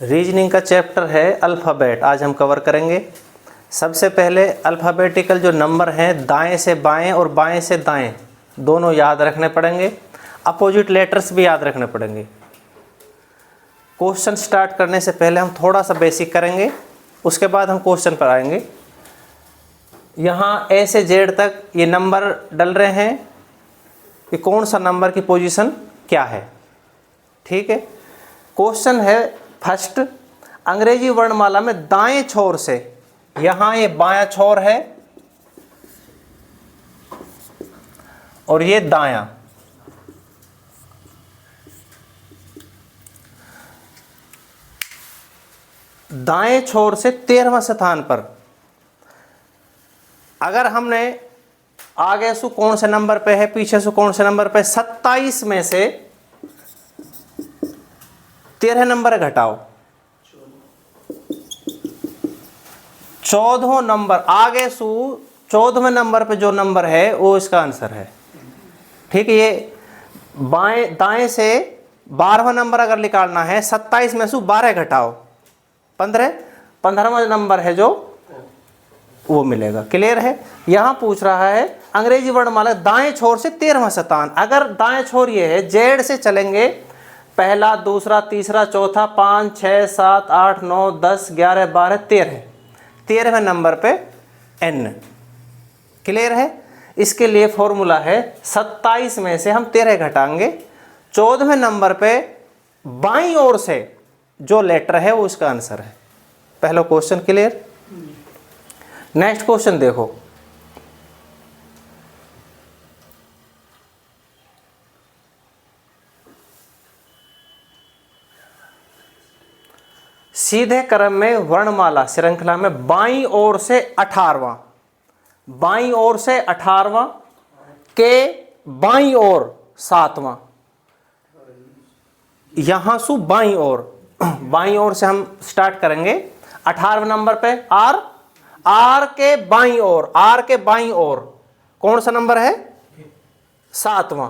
Reasoning का chapter है alphabet, आज हम कवर करेंगे। सबसे पहले अल्फ़ाबेटिकल जो नंबर हैं दाएं से बाएं और बाएं से दाएं दोनों याद रखने पड़ेंगे, अपोजिट लेटर्स भी याद रखने पड़ेंगे। क्वेश्चन स्टार्ट करने से पहले हम थोड़ा सा बेसिक करेंगे, उसके बाद हम क्वेश्चन पर आएंगे। यहाँ ए से जेड तक ये नंबर डल रहे हैं कि कौन सा नंबर की पोजीशन क्या है, ठीक है। क्वेश्चन है फर्स्ट, अंग्रेजी वर्णमाला में दाएं छोर से, यहाँ ये बायां छोर है और ये दायां, दाएं छोर से 13वें स्थान पर अगर हमने आगे से कौन से नंबर पे है, पीछे से कौन से नंबर पे, 27 में से 13 नंबर घटाओ, 14वां नंबर आगे से 14वें नंबर पे जो नंबर है वो इसका आंसर है, ठीक है। ये बाएं दाएं से 12वां नंबर अगर निकालना है, 27 में से 12 घटाओ 15वां नंबर है जो वो मिलेगा। क्लियर है। यहां पूछ रहा है अंग्रेजी वर्णमाला दाएं छोर से 13वां स्थान, अगर दाएं छोर ये है, जेड से चलेंगे, पहला दूसरा तीसरा चौथा 5 6 7 8 9 10 11 12 13वें नंबर पे एन। क्लियर है। इसके लिए फॉर्मूला है 27 में से हम 13 घटाएंगे, 14वें नंबर पे बाईं ओर से जो लेटर है वो इसका आंसर है। पहला क्वेश्चन क्लियर। नेक्स्ट क्वेश्चन देखो, सीधे क्रम में वर्णमाला श्रृंखला में बाईं ओर से 18वां, बाईं ओर से 18वां के बाईं ओर 7वां, यहां से बाईं ओर, बाईं ओर से हम स्टार्ट करेंगे। 18वें नंबर पे आर के बाईं ओर, आर के बाईं ओर कौन सा नंबर है, 7वां,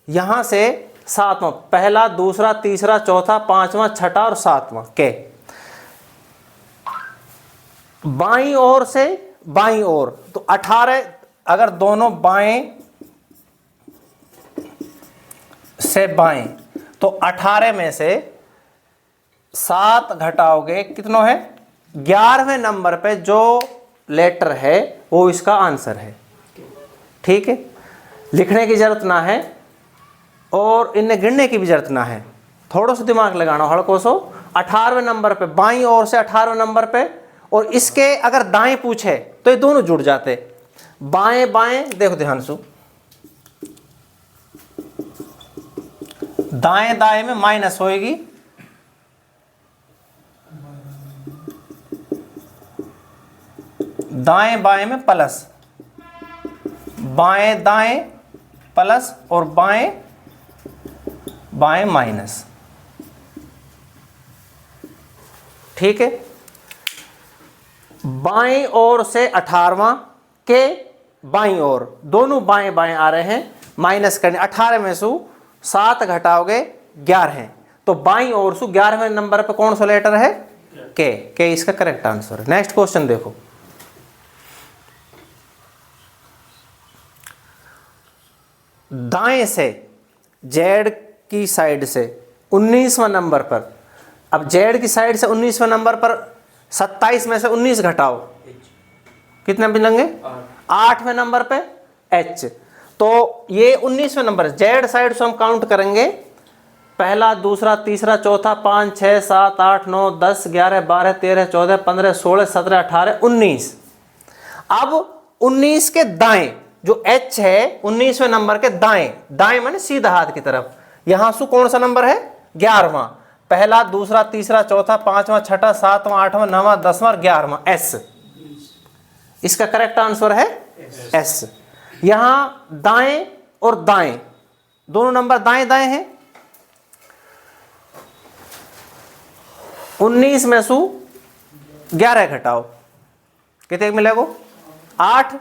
यहां से 7वां, पहला दूसरा तीसरा चौथा 5वां 6ठा और 7वां के बाईं ओर से बाईं ओर, तो 18 अगर दोनों बाएं से बाएं तो 18 में से 7 घटाओगे कितनों है, 11वें नंबर पे जो लेटर है वो इसका आंसर है, ठीक है। लिखने की जरूरत ना है और इन्हें गिनने की भी जरूरत ना है, थोड़ा सा दिमाग लगाना हड़को सो। 18वें नंबर पे बाईं ओर से 18वें नंबर पे, और इसके अगर दाएं पूछे तो ये दोनों जुड़ जाते, बाएं बाएं देखो ध्यान से, दाएं दाएं में माइनस होएगी, दाएं बाएं में प्लस, बाएं दाएं प्लस और बाएं बाएं माइनस, ठीक है। बाएं ओर से 18वां के बाईं ओर दोनों बाएं बाएं आ रहे हैं, माइनस करने 18 में से 7 घटाओगे 11, तो बाईं ओर से 11वें नंबर पे कौन सा लेटर है, के इसका करेक्ट आंसर है। नेक्स्ट क्वेश्चन देखो, दाएं से जेड की साइड से 19वां नंबर पर, अब जेड की साइड से 19वें नंबर पर 27 में से 19 घटाओ कितने मिलेंगे, 8वें नंबर पे एच, तो ये 19वें नंबर जेड साइड से हम काउंट करेंगे, पहला दूसरा तीसरा चौथा 5 6 7 8 9 10 11 12 13 14 15 16 17 18 19। अब 19 के दाएं जो एच है 19वें नंबर के दाएं, दाएं माने सीधा हाथ की तरफ, यहां से कौन सा नंबर है, 11वां, पहला दूसरा तीसरा चौथा 5वां 6ठा 7वां 8वां 9वां 10वां 11वां एस, इसका करेक्ट आंसर है एस। यहां दाएं और दाएं दोनों नंबर दाएं दाएं हैं, 19 में से 11 घटाओ कितने मिलेगा, 8।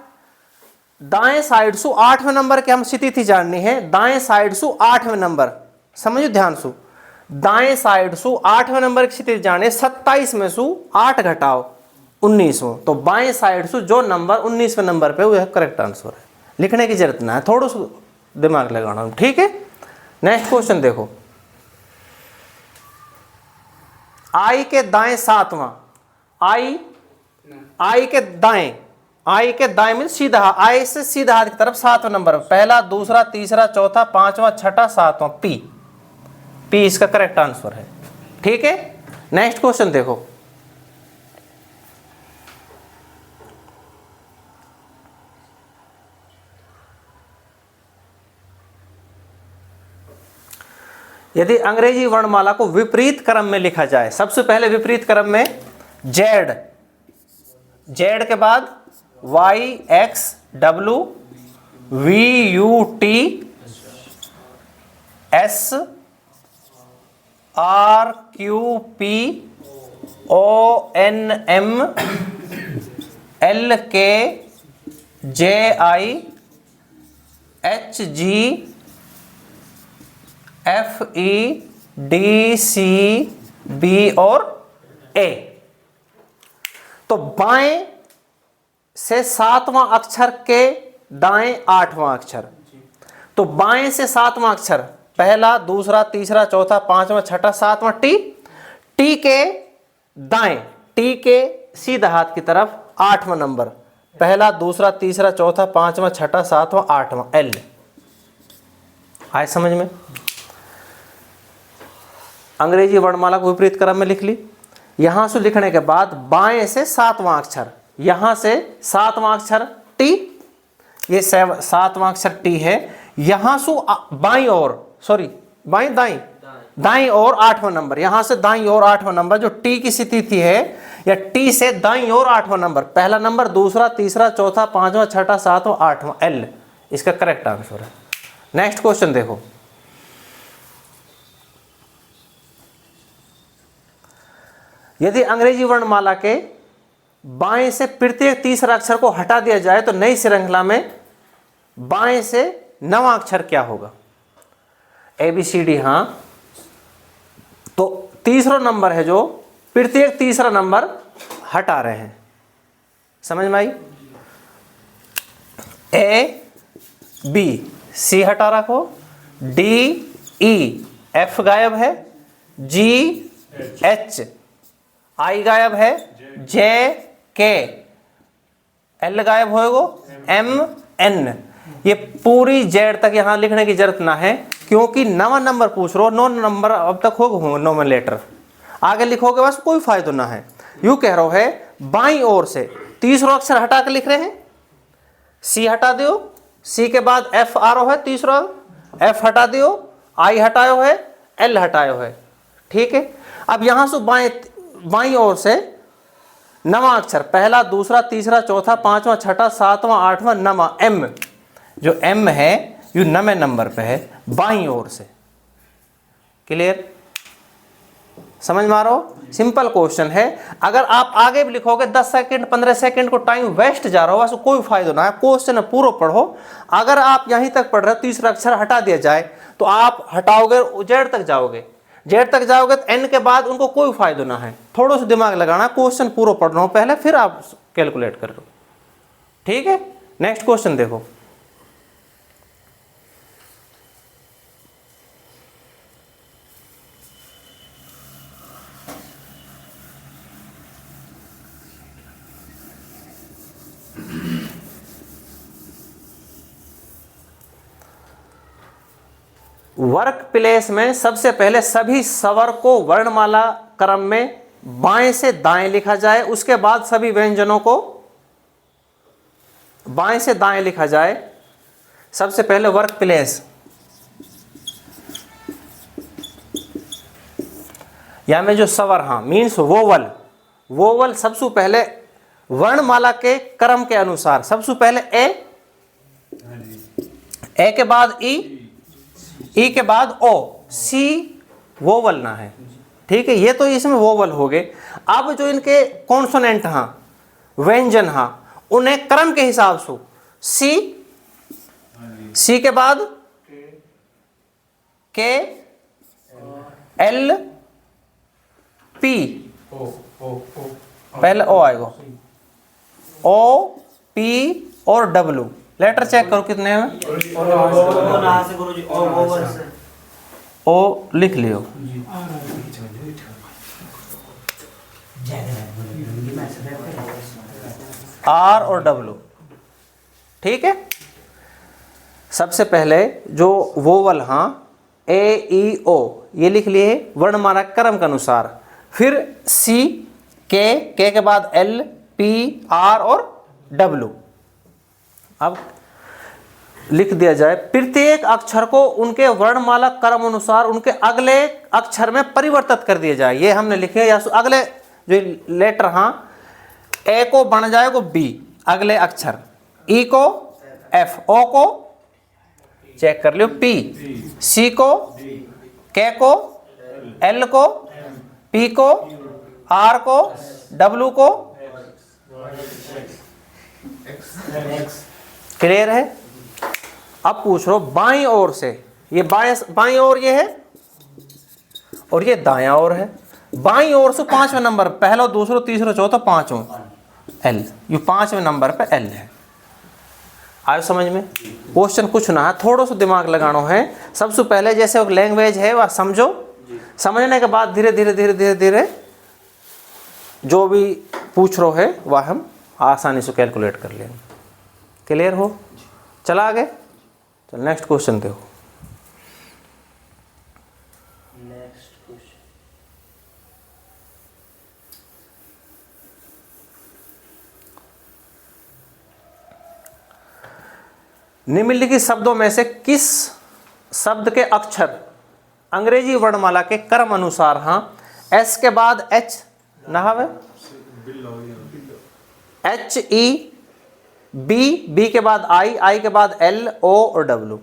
दाएं साइड से 8वें नंबर की हम स्थिति जाननी है, दाएं साइड से 8वें नंबर, समझो ध्यान से, दाएं साइड सु 8वें नंबर की स्थिति जाने 27 में सु 8 घटाओ 19वां, तो बाएं साइड सु जो नंबर 19वें नंबर पे वह करेक्ट आंसर है। लिखने की जरूरत ना है, थोड़ा सा दिमाग लगाना, ठीक है। नेक्स्ट क्वेश्चन देखो, आई के दाएं 7वां, आई के दाएं में सीधा, आई से सीधा हाथ की तरफ 7वां नंबर, पहला दूसरा तीसरा चौथा पांचवा छठा सातवां, पी इसका करेक्ट आंसर है, ठीक है। नेक्स्ट क्वेश्चन देखो, यदि अंग्रेजी वर्णमाला को विपरीत क्रम में लिखा जाए, सबसे पहले विपरीत क्रम में जेड के बाद Y X W V U T S R Q P O N M L K J I H G F E D C B और ए। तो बाएं से 7वां अक्षर के दाएं 8वां अक्षर, तो बाएं से 7वां अक्षर पहला दूसरा तीसरा चौथा पांचवा छठा सातवां, टी के दाएं, टी के सीधा हाथ की तरफ 8वां नंबर, पहला दूसरा तीसरा चौथा पांचवा छठा सातवां आठवां, एल। आए समझ में? अंग्रेजी वर्णमाला को विपरीत क्रम में लिख ली। यहां से लिखने के बाद बाएं से 7वां अक्षर, यहां से 7वां अक्षर टी, ये 7वां अक्षर टी है, यहां से बाई और दाई और 8वां नंबर, यहां से दाई और 8वां नंबर जो टी की स्थिति है, या टी से दाई और 8वां नंबर, पहला नंबर दूसरा तीसरा चौथा पांचवा छठा सातवां आठवां, एल इसका करेक्ट आंसर है। नेक्स्ट क्वेश्चन देखो, यदि अंग्रेजी वर्णमाला के बाएं से प्रत्येक तीसरा अक्षर को हटा दिया जाए तो नई श्रृंखला में बाएं से 9वां अक्षर क्या होगा? ए बी सी डी, हाँ, तो तीसरा नंबर है जो प्रत्येक तीसरा नंबर हटा रहे हैं, समझ में आई? ए बी सी हटा रखो, डी ई एफ गायब है, जी एच आई गायब है, जे के एल गायब होएगो, एम एन, ये पूरी जेड तक यहां लिखने की जरूरत ना है, क्योंकि 9वां नंबर पूछ रहे हो, 9 नंबर अब तक होगा नोमेनलेटर, आगे लिखोगे बस कोई फायदा ना है। यूं कह रहे हो है बाईं ओर से तीसरा अक्षर हटा के लिख रहे हैं, सी हटा दियो, सी के बाद एफ आ रहा है तीसरा, एफ हटा दियो, आई हटायो है, एल हटायो है, ठीक है। अब यहां से बाईं ओर से 9वां अक्षर, पहला दूसरा तीसरा चौथा पांचवा छठा सातवां आठवां नवा, एम, जो एम है यू 9वें नंबर पे है बाईं ओर से। क्लियर? समझ में आ रहा हो? सिंपल क्वेश्चन है। अगर आप आगे भी लिखोगे 10 सेकंड 15 सेकंड को टाइम वेस्ट जा रहा हो, वैसे कोई फायदा ना है, क्वेश्चन पूरा पढ़ो। अगर आप यहीं तक पढ़ रहे हो, तीसरा अक्षर हटा दिया जाए तो आप हटाओगे जेड तक जाओगे, जेड तक जाओगे तो एन के बाद उनको कोई फायदा ना है। थोड़ा सा दिमाग लगाना, क्वेश्चन पूरा पढ़ रहा हूं पहले, फिर आप कैलकुलेट कर लो, ठीक है। नेक्स्ट क्वेश्चन देखो, वर्क प्लेस में सबसे पहले सभी स्वर को वर्णमाला क्रम में बाएं से दाएं लिखा जाए, उसके बाद सभी व्यंजनों को बाएं से दाएं लिखा जाए। सबसे पहले वर्क प्लेस, या में जो स्वर, हाँ मीन्स वोवल सबसे पहले वर्णमाला के क्रम के अनुसार, सबसे पहले ए के बाद ई के बाद ओ, सी वोवल ना है, ठीक है। ये तो इसमें वोवल हो गए। अब जो इनके कॉन्सोनेंट, हाँ व्यंजन, हाँ उन्हें क्रम के हिसाब से सी के बाद के, एल पी, पहले ओ आएगा, ओ पी और डब्लू। लेटर चेक करो कितने हैं। ओ लिख लियो, आर और डब्लू। ठीक है, सबसे पहले जो वोवल, हाँ, ए ई ओ ये लिख लिए वर्णमाला क्रम के अनुसार। फिर सी, के के बाद एल, पी, आर और डब्लू। अब लिख दिया जाए, प्रत्येक अक्षर को उनके वर्णमाला क्रम अनुसार उनके अगले अक्षर में परिवर्तित कर दिया जाए। ये हमने लिखे, या अगले जो लेटर, हाँ, ए को बन जाएगा बी अगले अक्षर, ई को एफ, ओ को चेक कर लियो पी, सी को, के को, एल को, पी को, आर को, डब्लू को, क्लियर है। अब पूछ लो बाईं ओर से, ये बाईं ओर ये है और ये दायां ओर है। बाईं ओर से 5वें नंबर, पहला, दूसरा, तीसरा, चौथा, पांचवा एल, ये 5वें नंबर पे एल है। आयो समझ में। क्वेश्चन कुछ ना है, थोड़ा सा दिमाग लगाना है। सबसे पहले जैसे लैंग्वेज है वह समझो, समझने के बाद धीरे धीरे धीरे धीरे धीरे जो भी पूछ रहे है वह हम आसानी से कैलकुलेट कर लेंगे। क्लियर हो। चला आगे, चल नेक्स्ट क्वेश्चन देखो। निम्नलिखित शब्दों में से किस शब्द के अक्षर अंग्रेजी वर्णमाला के क्रम अनुसार, हाँ, एस के बाद एच ना हवे, एच ई, बी, बी के बाद आई, आई के बाद एल, ओ और डब्लू।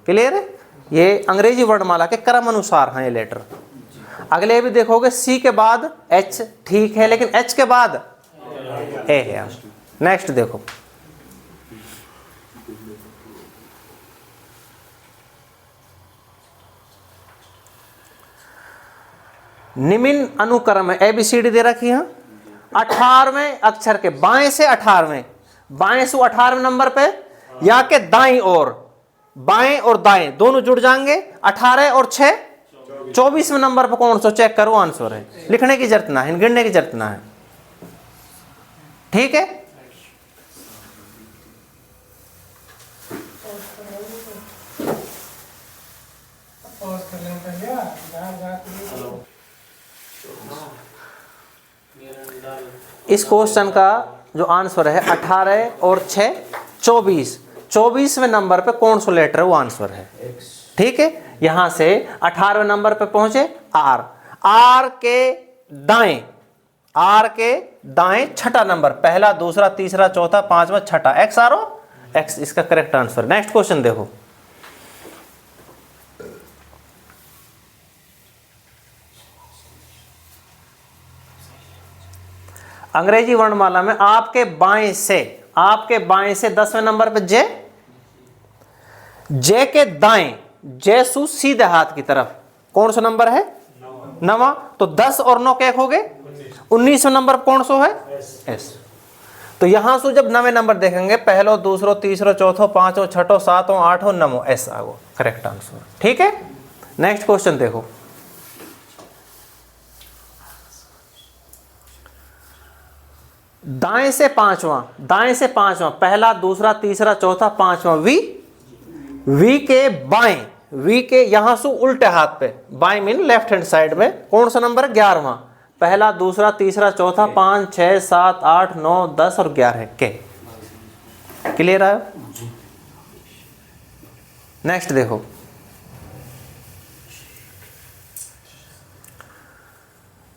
क्लियर है। ये अंग्रेजी वर्णमाला के क्रम अनुसार हैं ये लेटर। अगले भी देखोगे, सी के बाद एच, ठीक है, लेकिन एच के बाद ए है। नेक्स्ट देखो, निम्न अनुक्रम है, ABCD दे रखी है। 18वें अक्षर के बाएं से 18वें, बाएं से 18वें नंबर पे या के दाईं ओर, बाएं और दाएं दोनों जुड़ जाएंगे। 18 और 6 24वें नंबर पे कौन सा, चेक करो आंसर है। लिखने की जरूरत ना है, गिनने की जरूरत ना है। ठीक है। इस क्वेश्चन का जो आंसर है 18 और 6 24, 24वें नंबर पे कौन सा लेटर है वो आंसर है। ठीक है। यहां से 18वें नंबर पे पहुंचे आर, आर के दाएं, आर के दाएं छठा नंबर, पहला, दूसरा, तीसरा, चौथा, पांचवा, छठा, एक्स आर ओ एक्स, इसका करेक्ट आंसर। नेक्स्ट क्वेश्चन देखो, अंग्रेजी वर्णमाला में आपके बाएं से, आपके बाएं से 10वें नंबर पे जे, जे के दाएं, जे सु सीधे हाथ की तरफ कौन सा नंबर है, 9वां। तो 10 और 9 क्या हो गए, 19वें नंबर कौन सा है, एस। तो यहां से जब 9वें नंबर देखेंगे, पहलो, दूसरो, तीसरो, चौथो, पांचो, छठो, सातों, आठों, 9वां, एस आगो करेक्ट आंसर। ठीक है। नेक्स्ट क्वेश्चन देखो, दाएं से पांचवां, दाएं से पांचवां, पहला, दूसरा, तीसरा, चौथा, पांचवां, वी, वी के बाएं, वी के यहां से उल्टे हाथ पे, बाएं मीन लेफ्ट हैंड साइड में कौन सा नंबर है, 11वां, पहला, दूसरा, तीसरा, चौथा, 5, 6, 7, 8, 9, 10 और 11 के। क्लियर है। नेक्स्ट देखो,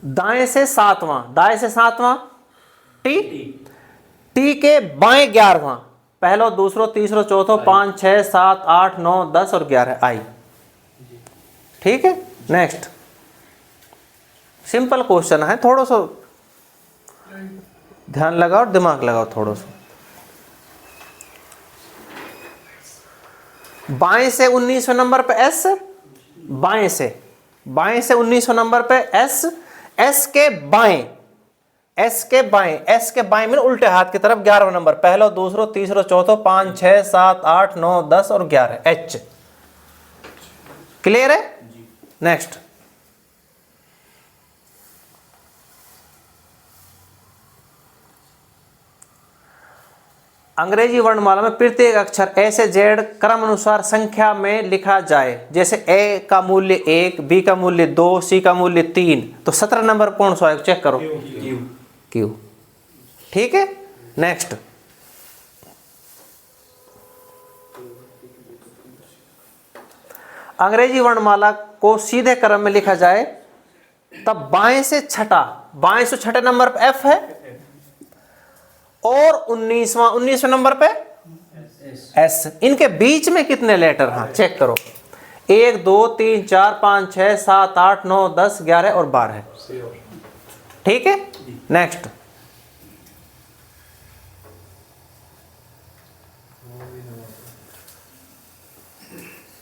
दाएं से सातवां, दाएं से सातवां टी, टी के बाएं 11वां, पहलो, दूसरो, तीसरो, चौथो, 5, 6, 7, 8, 9, 10 और 11 आई। ठीक है। नेक्स्ट, सिंपल क्वेश्चन है, थोड़ा सा ध्यान लगाओ, दिमाग लगाओ थोड़ा सा। बाएं से 19वें नंबर पे एस, बाएं से बाएं से 19वां नंबर पे एस, एस के बाएं, एस के बाएं, एस के बाएं में उल्टे हाथ की तरफ 11वां नंबर, पहला दूसरा तीसरा चौथा 5 6 7 8 9 10 और 11 एच। क्लियर है? नेक्स्ट, अंग्रेजी वर्णमाला में प्रत्येक अक्षर ए से जेड क्रम अनुसार संख्या में लिखा जाए। जैसे ए का मूल्य 1, बी का मूल्य 2, सी का मूल्य 3, तो 17 नंबर कौन सा है? चेक करो, क्यू। ठीक है, नेक्स्ट, अंग्रेजी वर्णमाला को सीधे क्रम में लिखा जाए तब बाएं से छठे नंबर पर एफ है और 19वां नंबर पे एस। इनके बीच में कितने लेटर? हाँ चेक करो, 1 2 3 4 5 6 7 8 9 10 11 और 12। ठीक है, नेक्स्ट,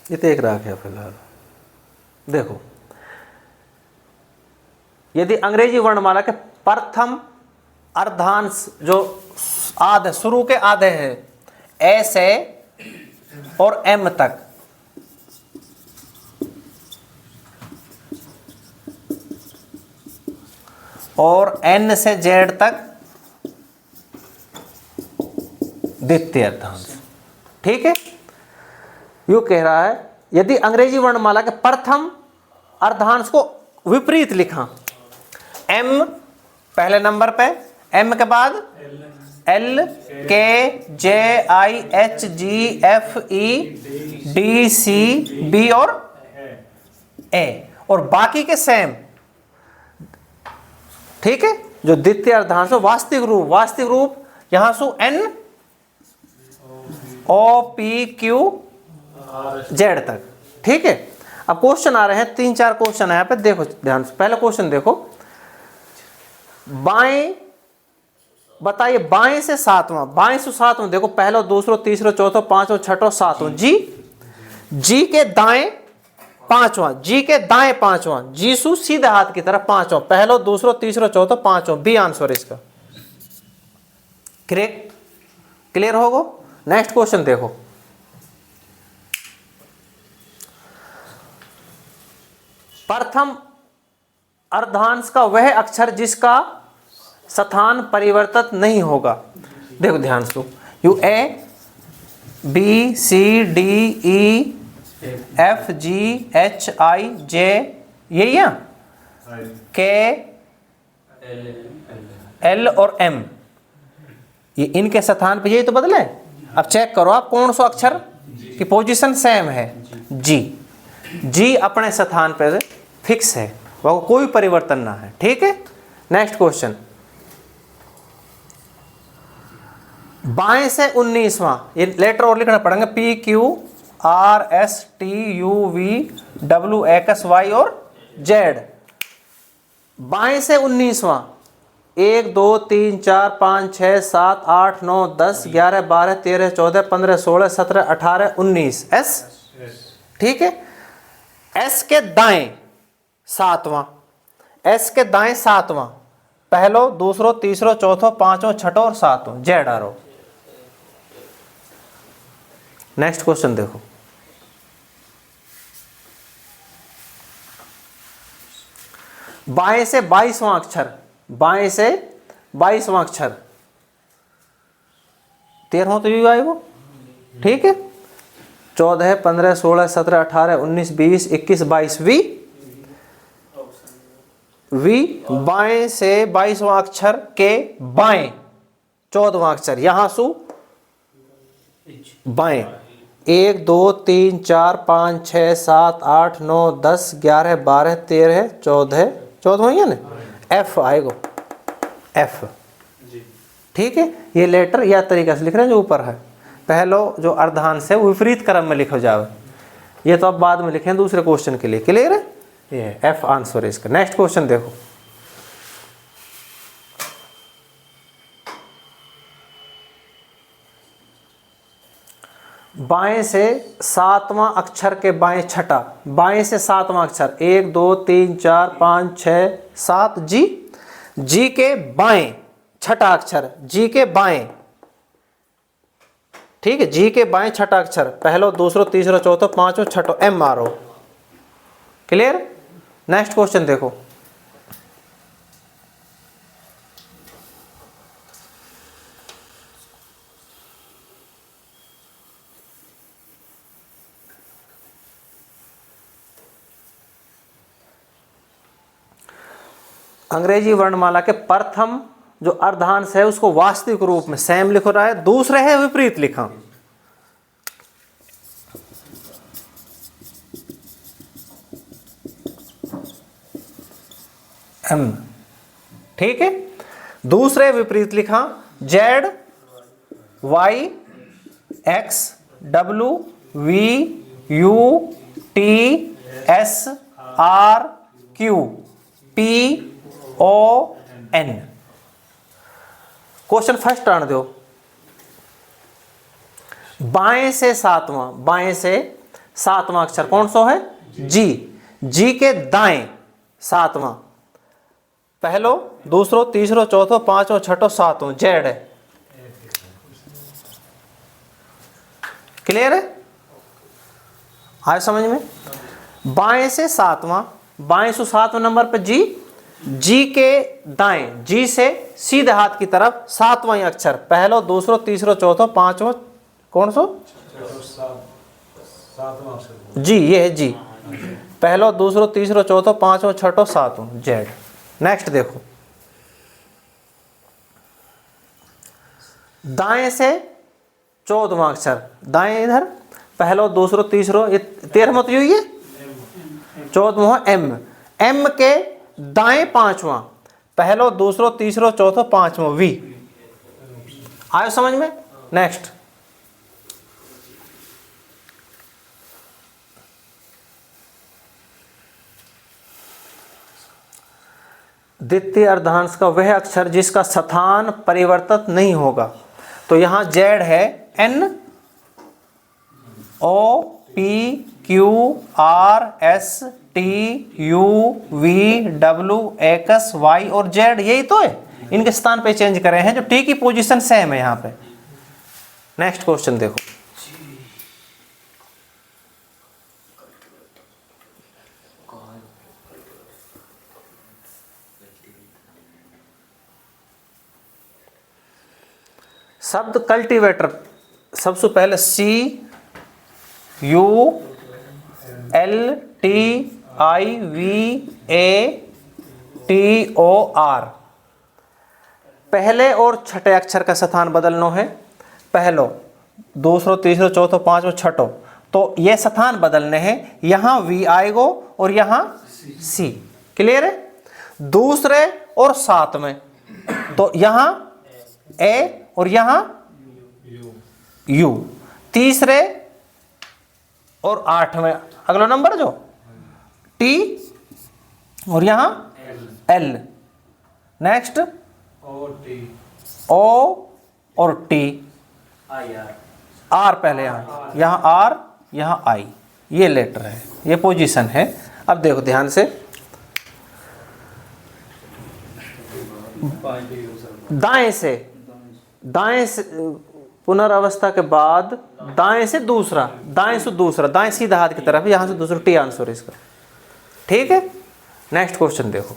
ये तो एक राख है फिलहाल। देखो, यदि अंग्रेजी वर्णमाला के प्रथम अर्धांश जो आधे शुरू के आधे हैं ए से और एम तक, और एन से जेड तक द्वितीय अर्धांश। ठीक है, यू कह रहा है यदि अंग्रेजी वर्णमाला के प्रथम अर्धांश को विपरीत लिखा, एम पहले नंबर पे, एम के बाद L K J I H G F E D C B और ए, और बाकी के सेम। ठीक है, जो द्वितीय अर्धांश वास्तविक रूप यहां से N O P Q Z तक। ठीक है, अब क्वेश्चन आ रहे हैं, 3-4 क्वेश्चन है यहाँ पे, देखो ध्यान से। पहला क्वेश्चन देखो, बाएं बताइए, बाएं से सातवां देखो, पहला दूसरा तीसरा चौथा पांचवा छठा सातवां जी के दाएं पांचवां, जीसु सीधे हाथ की तरफ पांचवां, पहला दूसरा तीसरा चौथा पांचवां, बी आंसर इसका। क्लियर होगा? नेक्स्ट क्वेश्चन देखो, प्रथम अर्धांश का वह अक्षर जिसका स्थान परिवर्तित नहीं होगा। देखो ध्यान से, U A B C D E F G H I J, यही है के एल और एम, ये इनके स्थान पे यही तो बदले। अब चेक करो आप, कौन सा अक्षर की पोजीशन सेम है? जी अपने स्थान पे फिक्स है, वह कोई परिवर्तन ना है। ठीक है, नेक्स्ट क्वेश्चन, बाएं से 19वां, ये लेटर और लिखना पड़ेगा, P Q R S T U V W X Y और जेड। बाएं से 19वां, 1 2 3 4 5 6 7 8 9 10 11 12 13 14 15 16 17 18 19 एस। ठीक है, एस के दाएं सातवां, पहलो दूसरो तीसरो चौथो पांचों छठो और सातों, जेड आरो। नेक्स्ट क्वेश्चन देखो, बाएं से 22वां अक्षर, 13वां तो यू आएगा। ठीक है, 14 15 16 17 18 19 20 21 22 वी बाएं से 22वां अक्षर के बाएं 14वां अक्षर, यहां सु बाएं 1 2 3 4 5 6 7 8 9 10 11 12 13 14 हुई है ना, एफ आएगा, एफ। ठीक है, ये लेटर या तरीका से लिख रहे हैं जो ऊपर है, पहलो जो अर्धांश है वो विपरीत क्रम में लिखो जावे, ये तो अब बाद में लिखें दूसरे क्वेश्चन के लिए। क्लियर है? ये एफ आंसर है इसका। नेक्स्ट क्वेश्चन देखो, बाएं से सातवां अक्षर के बाएं छठा, बाएं से सातवां अक्षर 1 2 3 4 5 6 7 जी, जी के बाएं छठा अक्षर, जी के बाएं, ठीक है, जी के बाएं छठा अक्षर, पहलो दूसरो तीसरो चौथो पांचवो छठो, एम मारो। क्लियर? नेक्स्ट क्वेश्चन देखो। अंग्रेजी वर्णमाला के प्रथम जो अर्धांश है उसको वास्तविक रूप में सेम लिख रहा है, दूसरे है विपरीत लिखा। एम, ठीक है, दूसरे विपरीत लिखा, Z Y X W V U T S R Q P O N. Question first आने दो। बाएं से सातवां, बाएं से सातवां अक्षर कौन सा है? जी, जी के दाएं सातवां, पहलो दूसरो तीसरो चौथो पांचवो छठो सातवां, जेड है। क्लियर है? आए समझ में? बाएं से सातवां, बाएं से सातवां नंबर पे जी, जी के दाएं, जी से सीधे हाथ की तरफ सातवां अक्षर, पहलो दूसरो तीसरो चौथो पांचवो, कौन सो? जी, ये है जी, पहलो दूसरो तीसरो चौथो पांचवो छठो सातवां, जेड। नेक्स्ट देखो, दाएं से चौदहवां अक्षर, दाएं इधर, पहलो दूसरो तीसरो, ये 13वां तो यही है, 14वां एम, एम के दाएं पांचवां, पहलो दूसरो तीसरो चौथो पांचवां, वी। आयो समझ में? नेक्स्ट, द्वितीय अर्धांश का वह अक्षर जिसका स्थान परिवर्तित नहीं होगा। तो यहां जेड है, N O P Q R S T U V W X Y और जेड, यही तो है। इनके स्थान पे चेंज करे हैं, जो टी की पोजीशन सेम है यहां पे। नेक्स्ट क्वेश्चन देखो, शब्द कल्टीवेटर, सबसे पहले C U L T I V A T O R, पहले और छठे अक्षर का स्थान बदलना है, पहलो दूसरो तीसरो चौथो पांचवो छठो, तो ये स्थान बदलने हैं, यहां वी आएगो और यहां सी। क्लियर है? दूसरे और सात में तो यहां ए और यहां यू, तीसरे और 8 में अगला नंबर जो टी और यहां एल। नेक्स्ट ओ और टी, आर पहले, यहां आर यहां आई, ये लेटर है, ये पोजीशन है। अब देखो ध्यान से, दाएं से पुनरावस्था के बाद दाएं से दूसरा, दाएं सीधा हाथ की तरफ, यहां से दूसरा, टी आंसर इसका। ठीक है? नेक्स्ट क्वेश्चन देखो,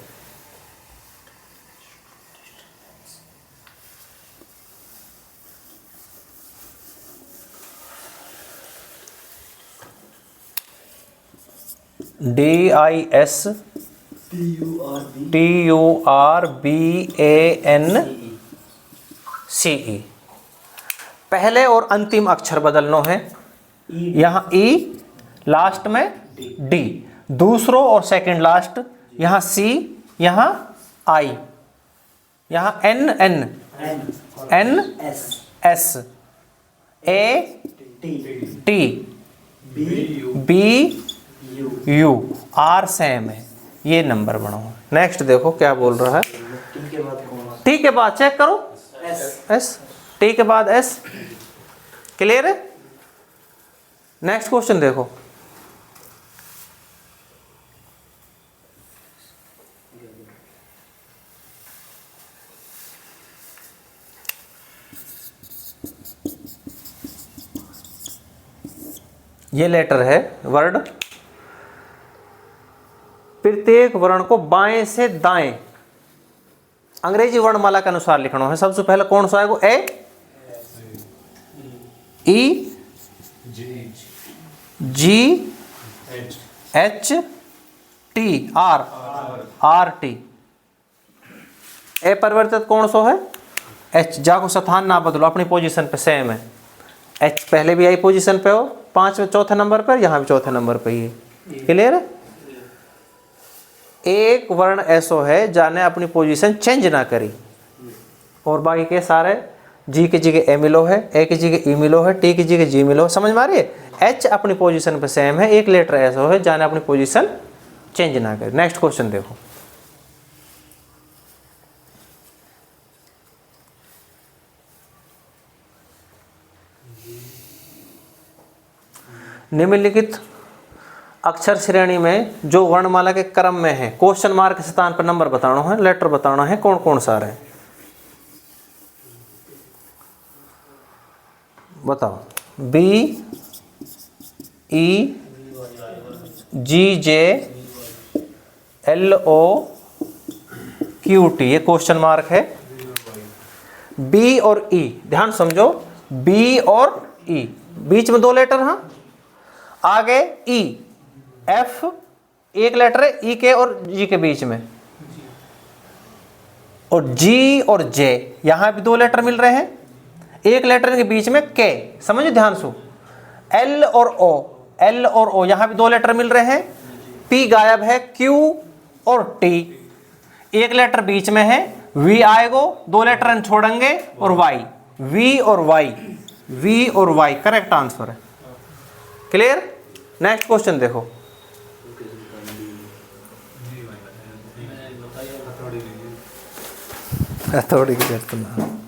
DIS TURBANCE, पहले और अंतिम अक्षर बदलना है, यहां ई लास्ट में डी, दूसरो और सेकंड लास्ट, यहां सी, यहां आई, यहां N S A T B U, are same है, ये नंबर बनाओ। नेक्स्ट देखो क्या बोल रहा है, टी के बाद चेक करो एस, टी के बाद एस। क्लियर है? नेक्स्ट क्वेश्चन देखो, ये लेटर है वर्ड, प्रत्येक वर्ण को बाएं से दाएं अंग्रेजी वर्णमाला के अनुसार लिखना है। सबसे पहले कौन सा आएगा? A, E, G, H, T, R, R T. अपरिवर्तित कौन सा है? एच। जा को स्थान ना बदलो, अपनी पोजीशन पे सेम है। एच पहले भी आई पोजीशन पे हो, 5वें चौथे नंबर पर, यहाँ भी चौथे नंबर पे ही है। क्लियर है? एक वर्ण ऐसो है जाने अपनी पोजीशन चेंज ना करी, और बाकी के सारे जी की जगह ए मिलो है, ए की जगह ई मिलो है, टी की जगह जी मिलो है। समझ में आ रही है? एच अपनी पोजीशन पे सेम है, एक लेटर ऐसा है जाने अपनी पोजीशन चेंज ना करे। नेक्स्ट क्वेश्चन देखो, निम्नलिखित अक्षर श्रेणी में जो वर्णमाला के क्रम में है, क्वेश्चन मार्क के स्थान पर नंबर बताना है, लेटर बताना है, कौन कौन सा है बताओ। बी, ई, जी, जे, एल, ओ, क्यू, टी, ये क्वेश्चन मार्क है। बी और ई, ध्यान समझो, बी और ई बीच में दो लेटर हैं, आगे ई, एफ एक लेटर है ई के और जी के बीच में, और जी और जे यहां भी दो लेटर मिल रहे हैं, एक लेटर के बीच में के। समझो ध्यान से। एल और ओ, एल और ओ यहां भी दो लेटर मिल रहे हैं, पी गायब है, क्यू और टी एक लेटर बीच में है, वी आएगो, दो लेटर छोड़ेंगे, और वाई, वी और वाई, वी और वाई करेक्ट आंसर है। क्लियर? नेक्स्ट क्वेश्चन देखो, थोड़ी की